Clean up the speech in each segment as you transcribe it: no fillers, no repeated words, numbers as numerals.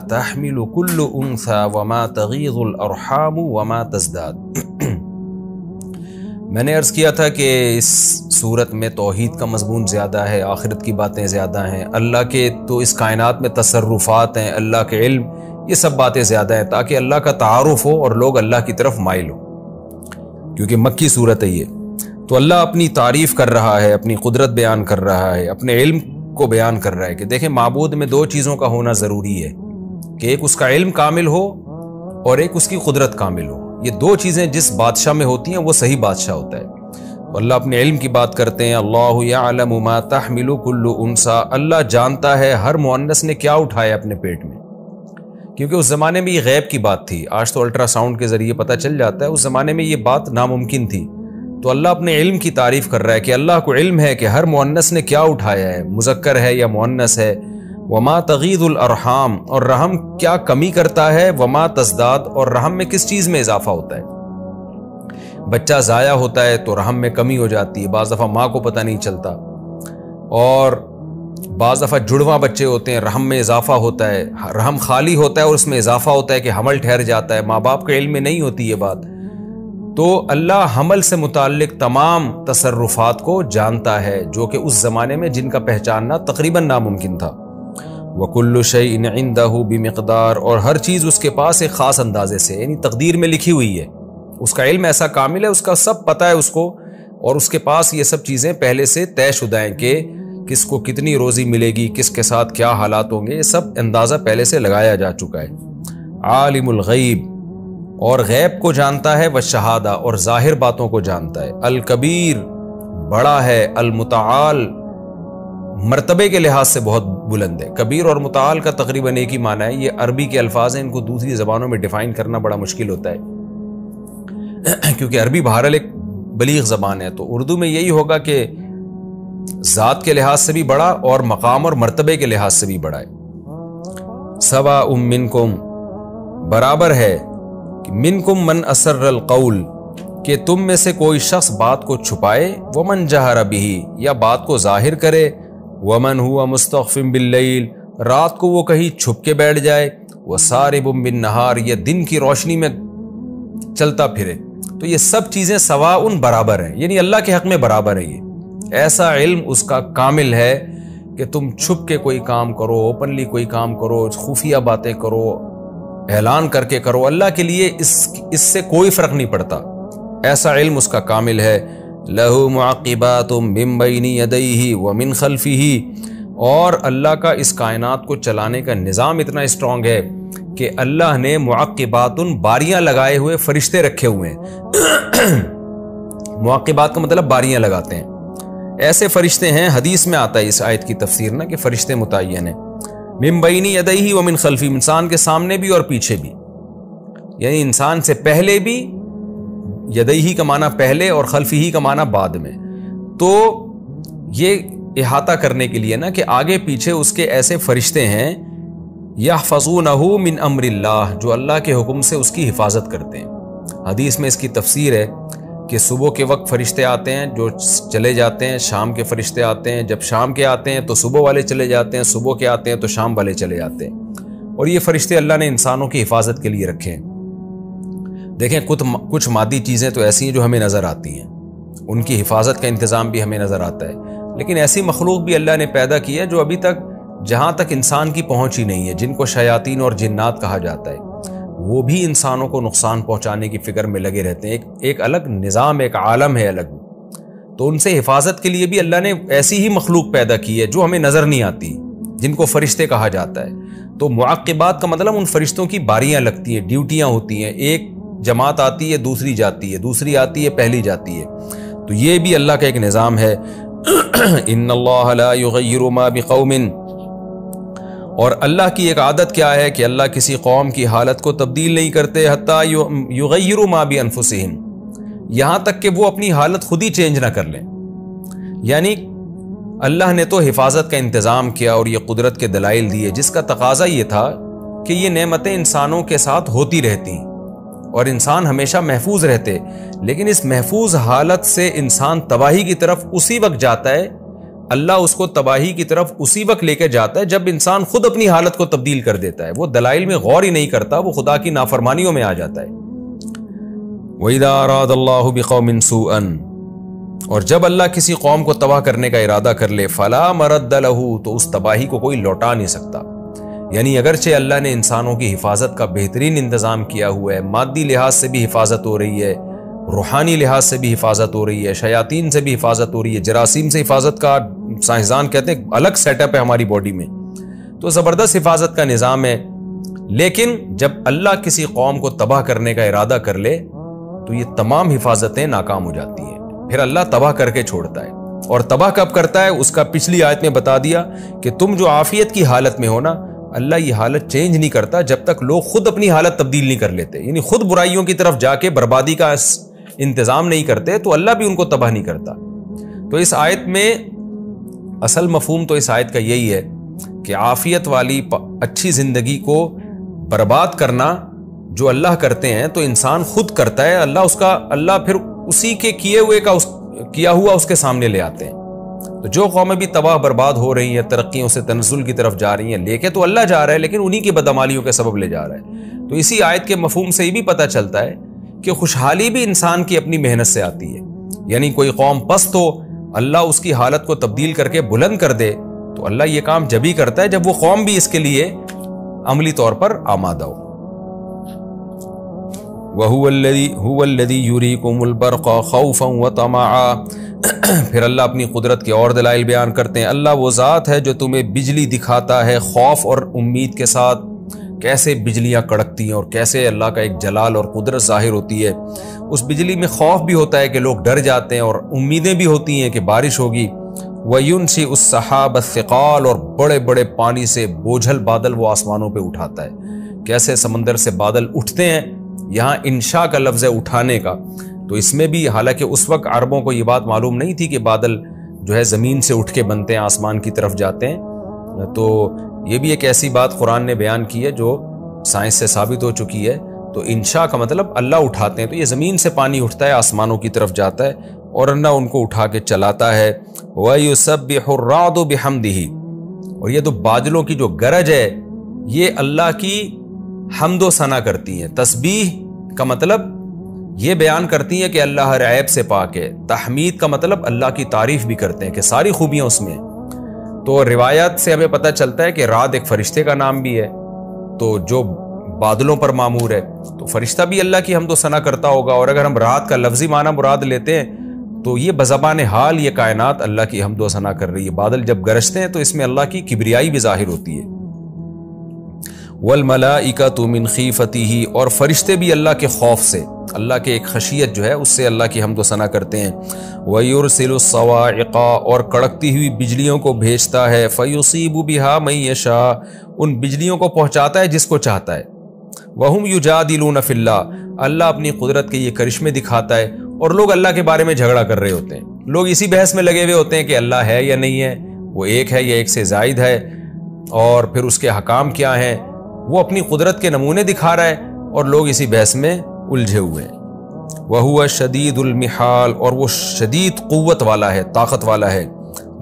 تحمل كل انثى وما تغيض الارحام وما تزداد۔ میں نے عرض کیا تھا کہ اس صورت میں توحید کا مضمون زیادہ ہے، آخرت کی باتیں زیادہ ہیں، اللہ کے تو اس کائنات میں تصرفات ہیں، اللہ کے علم، یہ سب باتیں زیادہ ہیں تاکہ اللہ کا تعارف ہو اور لوگ اللہ کی طرف مائل ہوں، کیونکہ مکی صورت ہے یہ۔ تو اللہ اپنی تعریف کر رہا ہے، اپنی قدرت بیان کر رہا ہے، اپنے علم کو بیان کر رہا ہے کہ دیکھیں معبود میں دو چیزوں کا ہونا ضروری ہے، کہ ایک اس کا علم کامل ہو اور ایک اس کی قدرت کامل ہو۔ یہ دو چیزیں جس بادشاہ میں ہوتی ہیں وہ صحیح بادشاہ ہوتا ہے۔ تو اللہ اپنے علم کی بات کرتے ہیں، اللہ یعلم ما تحمل کل انثی، اللہ جانتا ہے ہر مؤنث نے کیا اٹھایا اپنے پیٹ میں، کیونکہ اس زمانے میں یہ غیب کی بات تھی، آج تو الٹرا ساؤنڈ کے ذریعے پتہ چل جاتا ہے، اس زمانے میں یہ بات ناممکن تھی۔ تو اللہ اپنے علم کی تعریف کر رہا ہے کہ اللہ کو علم ہے کہ ہر مؤنث نے کیا اٹھایا ہے، مذکر ہے یا مؤنث ہے، وما تغیض الارحام، اور رحم کیا کمی کرتا ہے، وما تزداد، اور رحم میں کس چیز میں اضافہ ہوتا ہے۔ بچہ ضائع ہوتا ہے تو رحم میں کمی ہو جاتی ہے، بعض دفعہ ماں کو پتہ نہیں چلتا، اور بعض دفعہ جڑواں بچے ہوتے ہیں، رحم میں اضافہ ہوتا ہے، رحم خالی ہوتا ہے اور اس میں اضافہ ہوتا ہے کہ حمل ٹھہر جاتا ہے، ماں باپ کے علم میں نہیں ہوتی یہ بات۔ تو اللہ حمل سے متعلق تمام تصرفات کو جانتا ہے، جو کہ اس زمانے میں جن کا پہچاننا تقریباً ناممکن تھا۔ وَكُلُّ شَيْءٍ عِندَهُ بِمِقْدَارٍ، اور ہر چیز اس کے پاس ایک خاص اندازے سے، یعنی تقدیر میں لکھی ہوئی ہے، اس کا علم ایسا کامل ہے، اس کا سب پتہ ہے اس کو، اور اس کے پاس یہ سب چیزیں پہلے سے طے شدہ ہیں کہ کس کو کتنی روزی ملے گی، کس کے ساتھ کیا حالات ہوں گے، یہ سب اندازہ پہلے سے لگایا جا چکا ہے۔ عالم الغیب، اور غیب کو جانتا ہے، والشہادہ، اور ظاہر باتوں کو جانتا ہے۔ الکبیر، بڑا ہے، المتعال، مرتبے کے لحاظ سے بہت بلند ہے۔ کبیر اور متعال کا تقریباً ایک ہی معنی ہے، یہ عربی کے الفاظ ہیں، ان کو دوسری زبانوں میں ڈیفائن کرنا بڑا مشکل ہوتا ہے، کیونکہ عربی بہرحال ایک بلیغ زبان ہے، تو اردو میں یہی ہوگا کہ ذات کے لحاظ سے بھی بڑا اور مقام اور مرتبے کے لحاظ سے بھی بڑا ہے۔ سواء منکم، برابر ہے، منکم من اسر القول، کہ تم میں سے کوئی شخص بات کو چھپائے، ومن جہر بہ، یا بات کو ظاہر کرے، ومن ہوا مستخف باللیل، رات کو وہ کہیں چھپ کے بیٹھ جائے، وسارب بالنہار، یا دن کی روشنی میں چلتا پھرے۔ تو یہ سب چیزیں سواء برابر ہیں، یعنی اللہ کے حق میں برابر ہے۔ یہ ایسا علم اس کا کامل ہے کہ تم چھپ کے کوئی کام کرو، اوپنلی کوئی کام کرو، خفیہ باتیں کرو، اعلان کر کے کرو، اللہ کے لیے اس سے کوئی فرق نہیں پڑتا، ایسا علم اس کا کامل ہے۔ لَهُ مُعَقِّبَاتٌ مِّن بَيْنِ يَدَيْهِ وَمِن خَلْفِهِ، اور اللہ کا اس کائنات کو چلانے کا نظام اتنا اسٹرانگ ہے کہ اللہ نے معقبات، باریاں لگائے ہوئے فرشتے رکھے ہوئے ہیں۔ معقبات کا مطلب باریاں لگاتے ہیں، ایسے فرشتے ہیں، حدیث میں آتا ہے اس آیت کی تفسیر نا کہ فرشتے متعین ہیں۔ من بین یدیہ ومن خلفہ، انسان کے سامنے بھی اور پیچھے بھی، یعنی انسان سے پہلے بھی، یدیہ کا معنی پہلے اور خلفہ کا معنی بعد میں، تو یہ احاطہ کرنے کے لیے نا کہ آگے پیچھے اس کے ایسے فرشتے ہیں، یحفظونہ من امر اللہ، جو اللہ کے حکم سے اس کی حفاظت کرتے ہیں۔ حدیث میں اس کی تفسیر ہے کہ صبح کے وقت فرشتے آتے ہیں جو چلے جاتے ہیں، شام کے فرشتے آتے ہیں، جب شام کے آتے ہیں تو صبح والے چلے جاتے ہیں، صبح کے آتے ہیں تو شام والے چلے جاتے ہیں، اور یہ فرشتے اللہ نے انسانوں کی حفاظت کے لیے رکھے ہیں۔ دیکھیں کچھ مادی چیزیں تو ایسی ہیں جو ہمیں نظر آتی ہیں، ان کی حفاظت کا انتظام بھی ہمیں نظر آتا ہے، لیکن ایسی مخلوق بھی اللہ نے پیدا کی ہے جو ابھی تک جہاں تک انسان کی پہنچ ہی نہیں ہے، جن کو شیاطین اور جنات کہا جاتا ہے، وہ بھی انسانوں کو نقصان پہنچانے کی فکر میں لگے رہتے ہیں، ایک الگ نظام، ایک عالم ہے الگ، تو ان سے حفاظت کے لیے بھی اللہ نے ایسی ہی مخلوق پیدا کی ہے جو ہمیں نظر نہیں آتی، جن کو فرشتے کہا جاتا ہے۔ تو معقبات کا مطلب ان فرشتوں کی باریاں لگتی ہیں، ڈیوٹیاں ہوتی ہیں، ایک جماعت آتی ہے دوسری جاتی ہے، دوسری آتی ہے پہلی جاتی ہے، تو یہ بھی اللہ کا ایک نظام ہے۔ ان اللہ لا یغیر ما بقوم، اور اللہ کی ایک عادت کیا ہے کہ اللہ کسی قوم کی حالت کو تبدیل نہیں کرتے، حتیٰ یغیروا ما بانفسہم، یہاں تک کہ وہ اپنی حالت خود ہی چینج نہ کر لیں۔ یعنی اللہ نے تو حفاظت کا انتظام کیا اور یہ قدرت کے دلائل دیے، جس کا تقاضا یہ تھا کہ یہ نعمتیں انسانوں کے ساتھ ہوتی رہتی اور انسان ہمیشہ محفوظ رہتے، لیکن اس محفوظ حالت سے انسان تباہی کی طرف اسی وقت جاتا ہے اللہ اس کو تباہی کی طرف اسی وقت لے کے جاتا ہے جب انسان خود اپنی حالت کو تبدیل کر دیتا ہے، وہ دلائل میں غور ہی نہیں کرتا، وہ خدا کی نافرمانیوں میں آ جاتا ہے۔ وَإِذَا أَرَادَ اللَّهُ بِقَوْمٍ سُوءًا، اور جب اللہ کسی قوم کو تباہ کرنے کا ارادہ کر لے، فَلَا مَرَدَّ لَهُ، تو اس تباہی کو کوئی لوٹا نہیں سکتا۔ یعنی اگرچہ اللہ نے انسانوں کی حفاظت کا بہترین انتظام کیا ہوا ہے، مادی لحاظ سے بھی حفاظت ہو رہی ہے، روحانی لحاظ سے بھی حفاظت ہو رہی ہے، شیاطین سے بھی حفاظت ہو رہی ہے، جراثیم سے حفاظت کا سائنسدان کہتے ہیں الگ سیٹ اپ ہے ہماری باڈی میں، تو زبردست حفاظت کا نظام ہے، لیکن جب اللہ کسی قوم کو تباہ کرنے کا ارادہ کر لے تو یہ تمام حفاظتیں ناکام ہو جاتی ہیں، پھر اللہ تباہ کر کے چھوڑتا ہے۔ اور تباہ کب کرتا ہے اس کا پچھلی آیت میں بتا دیا کہ تم جو عافیت کی حالت میں ہو نا، اللہ یہ حالت چینج نہیں کرتا جب تک لوگ خود اپنی حالت تبدیل نہیں کر لیتے، یعنی خود برائیوں کی طرف جا کے بربادی کا انتظام نہیں کرتے تو اللہ بھی ان کو تباہ نہیں کرتا۔ تو اس آیت میں اصل مفہوم تو اس آیت کا یہی ہے کہ عافیت والی اچھی زندگی کو برباد کرنا جو اللہ کرتے ہیں تو انسان خود کرتا ہے، اللہ پھر اسی کے کیا ہوا اس کے سامنے لے آتے ہیں۔ تو جو قومیں بھی تباہ برباد ہو رہی ہیں، ترقیوں سے تنزل کی طرف جا رہی ہیں، لے کے تو اللہ جا رہا ہے لیکن انہی کی بدعمالیوں کے سبب لے جا رہا ہے۔ تو اسی آیت کے مفہوم سے یہ بھی پتہ چلتا ہے کہ خوشحالی بھی انسان کی اپنی محنت سے آتی ہے، یعنی کوئی قوم پست ہو، اللہ اس کی حالت کو تبدیل کر کے بلند کر دے تو اللہ یہ کام جب ہی کرتا ہے جب وہ قوم بھی اس کے لیے عملی طور پر آمادہ ہو۔ وَهُوَ الَّذِي يُرِيكُمُ الْبَرْقَ خَوْفًا وَطَمَعًا، پھر اللہ اپنی قدرت کے اور دلائل بیان کرتے ہیں۔ اللہ وہ ذات ہے جو تمہیں بجلی دکھاتا ہے خوف اور امید کے ساتھ، کیسے بجلیاں کڑکتی ہیں اور کیسے اللہ کا ایک جلال اور قدرت ظاہر ہوتی ہے۔ اس بجلی میں خوف بھی ہوتا ہے کہ لوگ ڈر جاتے ہیں اور امیدیں بھی ہوتی ہیں کہ بارش ہوگی۔ وَيُنْشِئُ السَّحَابَ الثِّقَالَ، اور بڑے بڑے پانی سے بوجھل بادل وہ آسمانوں پہ اٹھاتا ہے، کیسے سمندر سے بادل اٹھتے ہیں۔ یہاں انشاء کا لفظ ہے اٹھانے کا، تو اس میں بھی حالانکہ اس وقت عربوں کو یہ بات معلوم نہیں تھی کہ بادل جو ہے زمین سے اٹھ کے بنتے ہیں، آسمان کی طرف جاتے ہیں، تو یہ بھی ایک ایسی بات قرآن نے بیان کی ہے جو سائنس سے ثابت ہو چکی ہے۔ تو انشاء کا مطلب اللہ اٹھاتے ہیں، تو یہ زمین سے پانی اٹھتا ہے، آسمانوں کی طرف جاتا ہے اور اللہ ان کو اٹھا کے چلاتا ہے۔ وَيُسَبِّحُ الرَّعْدُ بِحَمْدِهِ، اور یہ تو بادلوں کی جو گرج ہے یہ اللہ کی حمد و ثنا کرتی ہیں۔ تسبیح کا مطلب یہ بیان کرتی ہیں کہ اللہ ہر عیب سے پاک ہے، تحمید کا مطلب اللہ کی تعریف بھی کرتے ہیں کہ ساری خوبیاں اس میں۔ تو روایات سے ہمیں پتہ چلتا ہے کہ رعد ایک فرشتے کا نام بھی ہے، تو جو بادلوں پر معمور ہے تو فرشتہ بھی اللہ کی حمد و ثنا کرتا ہوگا، اور اگر ہم رعد کا لفظی معنی مراد لیتے ہیں تو یہ بزبان حال یہ کائنات اللہ کی حمد و ثنا کر رہی ہے۔ بادل جب گرجتے ہیں تو اس میں اللہ کی کبریائی بھی ظاہر ہوتی ہے۔ وَالْمَلَائِكَةُ مِنْ خِيفَتِهِ، اور فرشتے بھی اللہ کے خوف سے، اللہ کے ایک خشیت جو ہے اس سے اللہ کی حمد و ثنا کرتے ہیں۔ وَيُرْسِلُ الصَّوَاعِقَ، اور کڑکتی ہوئی بجلیوں کو بھیجتا ہے، فَيُصِيبُ بِهَا مَن يَشَاءُ، ان بجلیوں کو پہنچاتا ہے جس کو چاہتا ہے۔ وَهُمْ يُجَادِلُونَ فِي اللَّهِ، اللہ اپنی قدرت کے یہ کرشمے دکھاتا ہے اور لوگ اللہ کے بارے میں جھگڑا کر رہے ہوتے ہیں، لوگ اسی بحث میں لگے ہوئے ہوتے ہیں کہ اللہ ہے یا نہیں ہے، وہ ایک ہے یا ایک سے زائد ہے، اور پھر اس کے حکام کیا ہیں، وہ اپنی قدرت کے نمونے دکھا رہا ہے اور لوگ اسی بحث میں الجھے ہوئے ہیں۔ وَهُوَ شَدِيدُ الْمِحَالِ، اور وہ شدید قوت والا ہے، طاقت والا ہے۔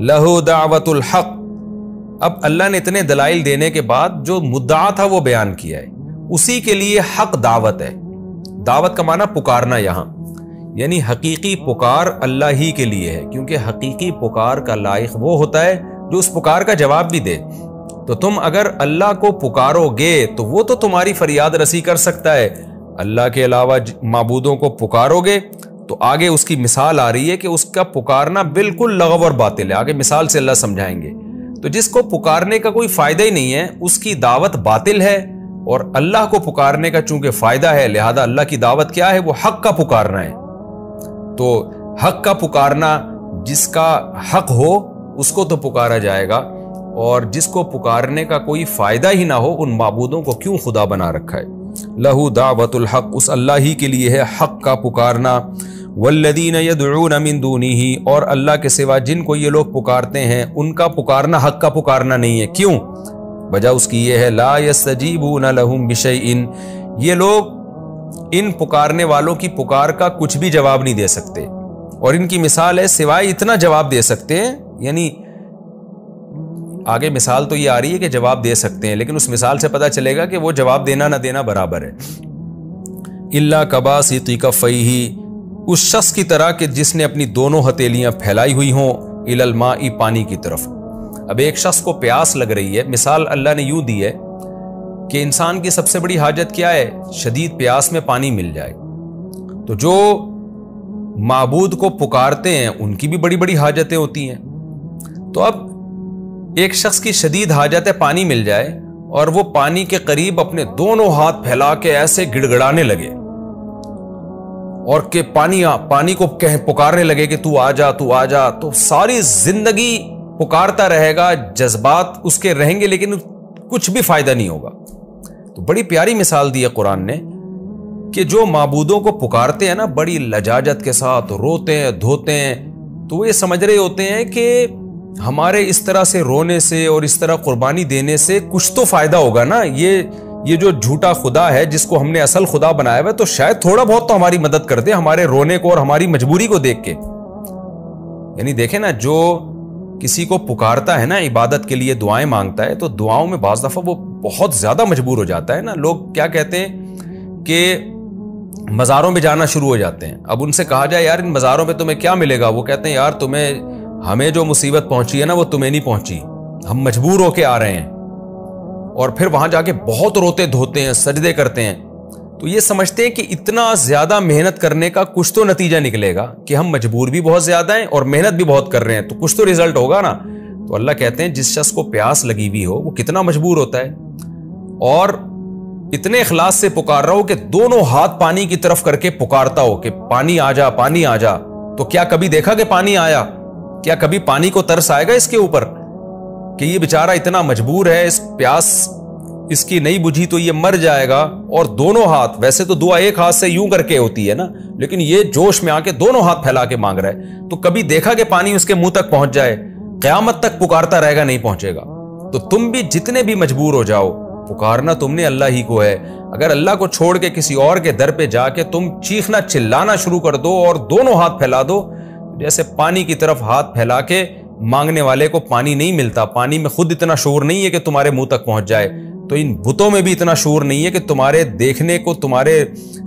لَهُ دَعْوَةُ الْحَقِّ، اب اللہ نے اتنے دلائل دینے کے بعد جو مدعا تھا وہ بیان کیا ہے، اسی کے لیے حق دعوت ہے۔ دعوت کا معنی پکارنا، یہاں یعنی حقیقی پکار اللہ ہی کے لیے ہے، کیونکہ حقیقی پکار کا لائق وہ ہوتا ہے جو اس پکار کا جواب بھی دے۔ تو تم اگر اللہ کو پکارو گے تو وہ تو تمہاری فریاد رسی کر سکتا ہے، اللہ کے علاوہ معبودوں کو پکارو گے تو آگے اس کی مثال آ رہی ہے کہ اس کا پکارنا بالکل لغو اور باطل ہے، آگے مثال سے اللہ سمجھائیں گے۔ تو جس کو پکارنے کا کوئی فائدہ ہی نہیں ہے اس کی دعوت باطل ہے، اور اللہ کو پکارنے کا چونکہ فائدہ ہے لہذا اللہ کی دعوت کیا ہے، وہ حق کا پکارنا ہے۔ تو حق کا پکارنا، جس کا حق ہو اس کو تو پکارا جائے گا، اور جس کو پکارنے کا کوئی فائدہ ہی نہ ہو ان معبودوں کو کیوں خدا بنا رکھا ہے۔ لہو دعوت الحق، اس اللہ ہی کے لیے ہے حق کا پکارنا۔ والذین یدعون من دونہ، اور اللہ کے سوا جن کو یہ لوگ پکارتے ہیں ان کا پکارنا حق کا پکارنا نہیں ہے۔ کیوں؟ وجہ اس کی یہ ہے لا یستجیبون لہم بشیء، یہ لوگ ان پکارنے والوں کی پکار کا کچھ بھی جواب نہیں دے سکتے، اور ان کی مثال ہے سوائے اتنا جواب دے سکتے ہیں، یعنی آگے مثال تو یہ آ رہی ہے کہ جواب دے سکتے ہیں، لیکن اس مثال سے پتہ چلے گا کہ وہ جواب دینا نہ دینا برابر ہے۔ الا کباسط کفیہ، اس شخص کی طرح کہ جس نے اپنی دونوں ہتھیلیاں پھیلائی ہوئی ہوں الی الماء، پانی کی طرف۔ اب ایک شخص کو پیاس لگ رہی ہے، مثال اللہ نے یوں دی ہے کہ انسان کی سب سے بڑی حاجت کیا ہے؟ شدید پیاس میں پانی مل جائے۔ تو جو معبود کو پکارتے ہیں ان کی بھی بڑی بڑی حاجتیں ہوتی ہیں۔ تو اب ایک شخص کی شدید حاجت ہے پانی مل جائے، اور وہ پانی کے قریب اپنے دونوں ہاتھ پھیلا کے ایسے گڑ گڑانے لگے اور کہ پانی کو پکارنے لگے کہ تو آ جا تو آ جا، تو ساری زندگی پکارتا رہے گا، جذبات اس کے رہیں گے لیکن کچھ بھی فائدہ نہیں ہوگا۔ تو بڑی پیاری مثال دی ہے قرآن نے کہ جو معبودوں کو پکارتے ہیں نا بڑی لجاجت کے ساتھ، روتے ہیں دھوتے ہیں، تو وہ یہ سمجھ رہے ہوتے ہیں کہ ہمارے اس طرح سے رونے سے اور اس طرح قربانی دینے سے کچھ تو فائدہ ہوگا نا، یہ جو جھوٹا خدا ہے جس کو ہم نے اصل خدا بنایا ہوا ہے تو شاید تھوڑا بہت تو ہماری مدد کر دے ہمارے رونے کو اور ہماری مجبوری کو دیکھ کے۔ یعنی دیکھیں نا، جو کسی کو پکارتا ہے نا عبادت کے لیے دعائیں مانگتا ہے، تو دعاؤں میں بعض دفعہ وہ بہت زیادہ مجبور ہو جاتا ہے نا۔ لوگ کیا کہتے ہیں کہ مزاروں میں جانا شروع ہو جاتے ہیں۔ اب ان سے کہا جائے یار ان مزاروں میں تمہیں کیا ملے گا، وہ کہتے ہیں یار ہمیں جو مصیبت پہنچی ہے نا وہ تمہیں نہیں پہنچی، ہم مجبور ہو کے آ رہے ہیں۔ اور پھر وہاں جا کے بہت روتے دھوتے ہیں، سجدے کرتے ہیں، تو یہ سمجھتے ہیں کہ اتنا زیادہ محنت کرنے کا کچھ تو نتیجہ نکلے گا کہ ہم مجبور بھی بہت زیادہ ہیں اور محنت بھی بہت کر رہے ہیں، تو کچھ تو رزلٹ ہوگا نا۔ تو اللہ کہتے ہیں جس شخص کو پیاس لگی ہوئی ہو وہ کتنا مجبور ہوتا ہے اور اتنے اخلاص سے پکار رہا ہو کہ دونوں ہاتھ پانی کی طرف کر کے پکارتا ہو کہ پانی آ جا پانی آ جا، تو کیا کبھی دیکھا کہ پانی آیا؟ کیا کبھی پانی کو ترس آئے گا اس کے اوپر کہ یہ بیچارہ اتنا مجبور ہے، اس پیاس اس کی نہیں بجھی تو یہ مر جائے گا؟ اور دونوں ہاتھ، ویسے تو دعا ایک ہاتھ سے یوں کر کے ہوتی ہے نا، لیکن یہ جوش میں آ کے دونوں ہاتھ پھیلا کے مانگ رہا ہے، تو کبھی دیکھا کہ پانی اس کے منہ تک پہنچ جائے؟ قیامت تک پکارتا رہے گا، نہیں پہنچے گا۔ تو تم بھی جتنے بھی مجبور ہو جاؤ، پکارنا تم نے اللہ ہی کو ہے۔ اگر اللہ کو چھوڑ کے کسی اور کے در پہ جا کے تم چیخنا چلانا شروع کر دو اور دونوں ہاتھ پھیلا دو، جیسے پانی کی طرف ہاتھ پھیلا کے مانگنے والے کو پانی نہیں ملتا، پانی میں خود اتنا شعور نہیں ہے کہ تمہارے منہ تک پہنچ جائے، تو ان بتوں میں بھی اتنا شعور نہیں ہے کہ تمہارے دیکھنے کو، تمہارے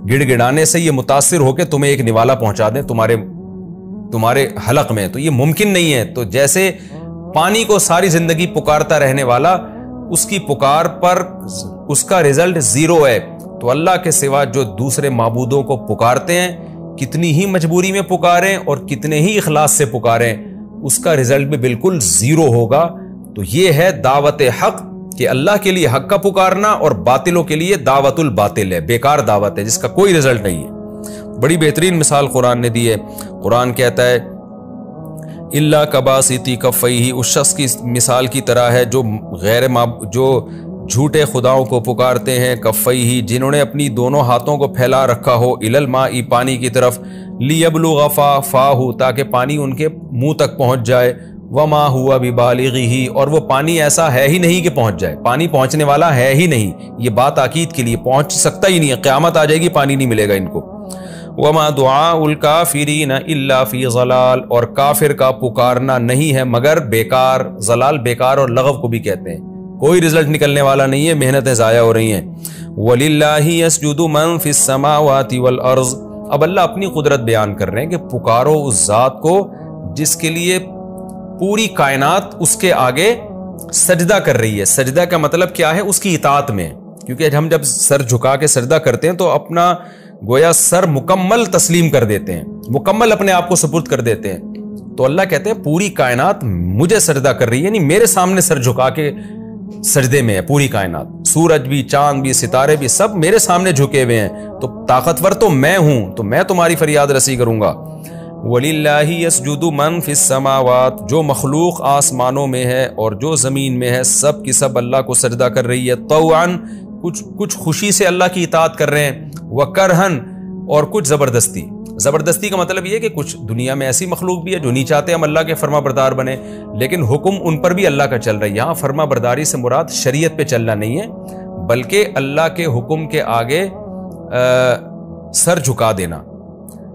گڑ گڑانے سے یہ متاثر ہو کے تمہیں ایک نوالا پہنچا دیں تمہارے حلق میں، تو یہ ممکن نہیں ہے۔ تو جیسے پانی کو ساری زندگی پکارتا رہنے والا، اس کی پکار پر اس کا رزلٹ زیرو ہے، تو اللہ کے سوا جو دوسرے معبودوں کو پکارتے ہیں، کتنی ہی مجبوری میں پکاریں اور کتنے ہی اخلاص سے پکاریں، اس کا رزلٹ بھی بالکل زیرو ہوگا۔ تو یہ ہے دعوت حق کہ اللہ کے لیے حق کا پکارنا، اور باطلوں کے لیے دعوت الباطل ہے، بیکار دعوت ہے جس کا کوئی رزلٹ نہیں ہے۔ بڑی بہترین مثال قرآن نے دی ہے۔ قرآن کہتا ہے الا کباسط کفیہ، اس شخص کی مثال کی طرح ہے جو جو جھوٹے خداؤں کو پکارتے ہیں، کفیہ جنہوں نے اپنی دونوں ہاتھوں کو پھیلا رکھا ہو الی الماء، پانی کی طرف، لیبلغ فاہ تاکہ پانی ان کے منہ تک پہنچ جائے، وما ہوا ببالغہ، اور وہ پانی ایسا ہے ہی نہیں کہ پہنچ جائے، پانی پہنچنے والا ہے ہی نہیں، یہ بات تاکید کے لیے، پہنچ سکتا ہی نہیں ہے، قیامت آ جائے گی پانی نہیں ملے گا ان کو۔ وما دعاء الکافرین الا فی ضلال، اور کافر کا پکارنا نہیں ہے مگر بیکار، ضلال بیکار اور لغو کو بھی کہتے ہیں، کوئی رزلٹ نکلنے والا نہیں ہے، محنتیں ضائع ہو رہی ہیں۔ وَلِلَّهِ يَسْجُدُ مَن فِي السَّمَاوَاتِ وَالْأَرْضِ، اب اللہ اپنی قدرت بیان کر رہے ہیں کہ پکارو اس ذات کو جس کے لیے پوری کائنات اس کے آگے سجدہ کر رہی ہے۔ سجدہ کا مطلب کیا ہے؟ اس کی اطاعت میں، کیونکہ ہم جب سر جھکا کے سجدہ کرتے ہیں تو اپنا گویا سر مکمل تسلیم کر دیتے ہیں، مکمل اپنے آپ کو سپرد کر دیتے ہیں۔ تو اللہ کہتے ہیں پوری کائنات مجھے سجدہ کر رہی ہے، یعنی میرے سامنے سر جھکا کے سجدے میں ہے پوری کائنات، سورج بھی، چاند بھی، ستارے بھی، سب میرے سامنے جھکے ہوئے ہیں، تو طاقتور تو میں ہوں، تو میں تمہاری فریاد رسی کروں گا۔ وَلِلَّهِ يَسْجُدُ مَن فِي السَّمَاوَاتِ، جو مخلوق آسمانوں میں ہے اور جو زمین میں ہے، سب کی سب اللہ کو سجدہ کر رہی ہے، طوعاً کچھ خوشی سے اللہ کی اطاعت کر رہے ہیں، وَكَرْهًا اور کچھ زبردستی۔ زبردستی کا مطلب یہ ہے کہ کچھ دنیا میں ایسی مخلوق بھی ہے جو نہیں چاہتے ہم اللہ کے فرما بردار بنے، لیکن حکم ان پر بھی اللہ کا چل رہا ہے۔ یہاں فرما برداری سے مراد شریعت پہ چلنا نہیں ہے، بلکہ اللہ کے حکم کے آگے سر جھکا دینا۔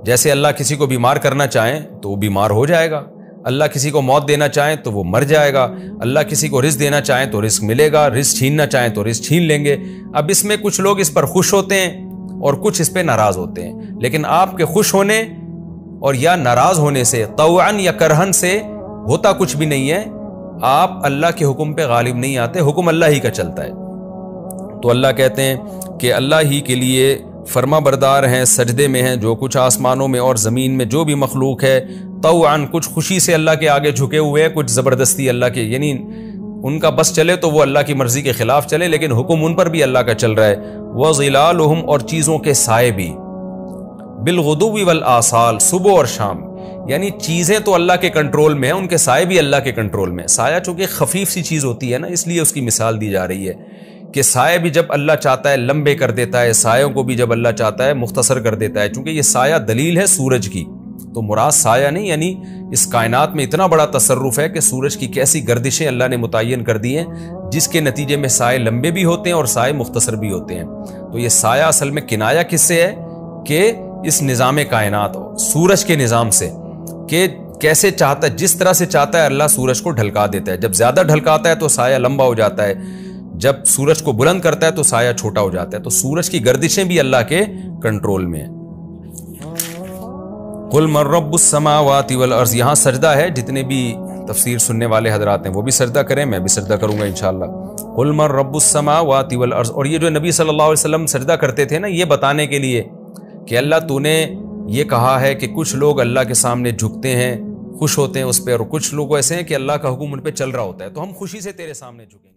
جیسے اللہ کسی کو بیمار کرنا چاہیں تو وہ بیمار ہو جائے گا، اللہ کسی کو موت دینا چاہیں تو وہ مر جائے گا، اللہ کسی کو رزق دینا چاہیں تو رزق ملے گا، رزق چھیننا چاہیں تو رزق چھین لیں گے۔ اب اس میں کچھ لوگ اس پر خوش ہوتے ہیں اور کچھ اس پہ ناراض ہوتے ہیں، لیکن آپ کے خوش ہونے اور یا ناراض ہونے سے، طوعاً یا کرہن سے ہوتا کچھ بھی نہیں ہے۔ آپ اللہ کے حکم پہ غالب نہیں آتے، حکم اللہ ہی کا چلتا ہے۔ تو اللہ کہتے ہیں کہ اللہ ہی کے لیے فرما بردار ہیں، سجدے میں ہیں جو کچھ آسمانوں میں اور زمین میں جو بھی مخلوق ہے، طوعاً کچھ خوشی سے اللہ کے آگے جھکے ہوئے ہیں، کچھ زبردستی اللہ کے، یعنی ان کا بس چلے تو وہ اللہ کی مرضی کے خلاف چلے، لیکن حکم ان پر بھی اللہ کا چل رہا ہے۔ وَظِلَالُهُمْ اور چیزوں کے سائے بھی، بِالْغُدُوِّ وَالْآصَالِ صبح اور شام، یعنی چیزیں تو اللہ کے کنٹرول میں ہیں، ان کے سائے بھی اللہ کے کنٹرول میں۔ سایہ چونکہ خفیف سی چیز ہوتی ہے نا، اس لیے اس کی مثال دی جا رہی ہے کہ سائے بھی جب اللہ چاہتا ہے لمبے کر دیتا ہے، سایوں کو بھی جب اللہ چاہتا ہے مختصر کر دیتا ہے، چونکہ یہ سایہ دلیل ہے سورج کی، تو مراد سایہ نہیں، یعنی اس کائنات میں اتنا بڑا تصرف ہے کہ سورج کی کیسی گردشیں اللہ نے متعین کر دی ہیں، جس کے نتیجے میں سائے لمبے بھی ہوتے ہیں اور سائے مختصر بھی ہوتے ہیں۔ تو یہ سایہ اصل میں کنایہ کس سے ہے کہ اس نظام کائنات سورج کے نظام سے، کہ کیسے چاہتا ہے، جس طرح سے چاہتا ہے اللہ سورج کو ڈھلکا دیتا ہے۔ جب زیادہ ڈھلکاتا ہے تو سایہ لمبا ہو جاتا ہے، جب سورج کو بلند کرتا ہے تو سایہ چھوٹا ہو جاتا ہے۔ تو سورج کی گردشیں بھی اللہ کے کنٹرول میں ہیں۔ قُلْ مَن رَّبُّ السَّمَاوَاتِ وَالْأَرْضِ، یہاں سجدہ ہے، جتنے بھی تفسیر سننے والے حضرات ہیں وہ بھی سجدہ کریں، میں بھی سجدہ کروں گا انشاءاللہ۔ قُلْ مَن رَّبُّ السَّمَاوَاتِ وَالْأَرْضِ، اور یہ جو نبی صلی اللہ علیہ وسلم سجدہ کرتے تھے نا، یہ بتانے کے لیے کہ اللہ تو نے یہ کہا ہے کہ کچھ لوگ اللہ کے سامنے جھکتے ہیں، خوش ہوتے ہیں اس پہ، اور کچھ لوگ ایسے ہیں کہ اللہ کا حکم ان پہ چل رہا ہوتا ہے، تو ہم خوشی سے تیرے سامنے جھکیں۔